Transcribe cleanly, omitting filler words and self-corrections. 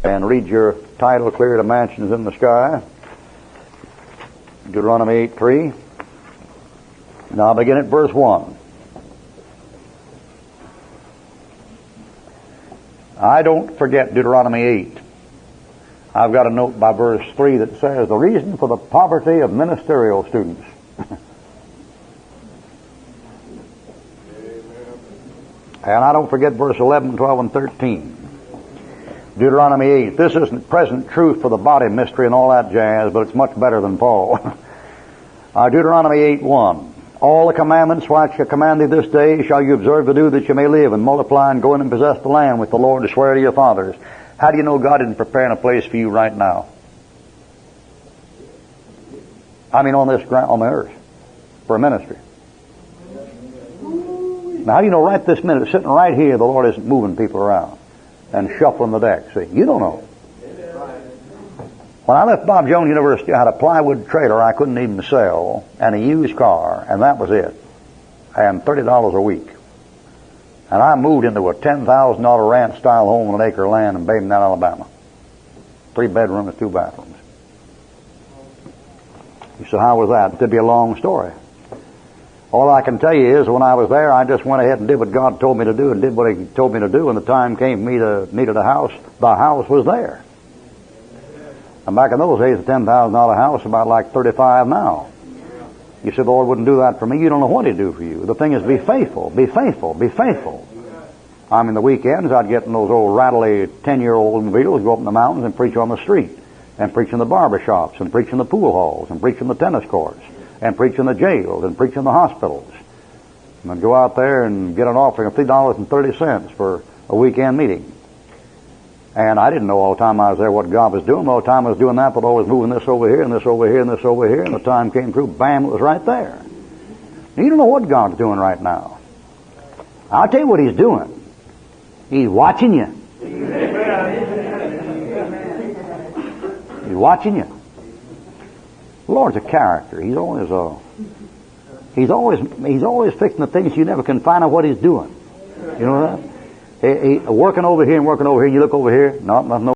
and read your title clear to mansions in the sky. Deuteronomy 8:3. Now begin at verse 1. I don't forget Deuteronomy 8. I've got a note by verse 3 that says, the reason for the poverty of ministerial students. And I don't forget verse 11, 12, and 13. Deuteronomy 8. This isn't present truth for the body mystery and all that jazz, but it's much better than Paul. Deuteronomy 8:1. All the commandments which I command thee this day shall you observe to do, that you may live and multiply and go in and possess the land which the Lord has swear to your fathers. How do you know God isn't preparing a place for you right now? I mean on this ground, on the earth, for a ministry. Now how do you know right this minute, sitting right here, the Lord isn't moving people around and shuffling the deck? See, you don't know. When I left Bob Jones University, I had a plywood trailer I couldn't even sell, and a used car, and that was it. And $30 a week. And I moved into a $10,000 ranch-style home on an acre of land in Baden, Alabama. 3 bedrooms, 2 bathrooms. So how was that? It could be a long story. All I can tell you is when I was there, I just went ahead and did what God told me to do and did what He told me to do. When the time came for me to needed a house, the house was there. And back in those days, a $10,000 house was about like $35 now. You said the Lord wouldn't do that for me. You don't know what He'd do for you. The thing is, be faithful, be faithful, be faithful. I mean, the weekends I'd get in those old rattly 10-year-old automobiles, go up in the mountains and preach on the street, and preach in the barber shops, and preach in the pool halls, and preach in the tennis courts, and preach in the jails, and preach in the hospitals. And I'd go out there and get an offering of $3.30 for a weekend meeting. And I didn't know all the time I was there what God was doing. All the time I was doing that, but always moving this over here, and this over here, and this over here, and the time came through, bam, it was right there. You don't know what God's doing right now. I'll tell you what He's doing. He's watching you. He's watching you. The Lord's a character. He's always fixing the things you never can find out what He's doing. You know that? He working over here and working over here. You look over here, nothing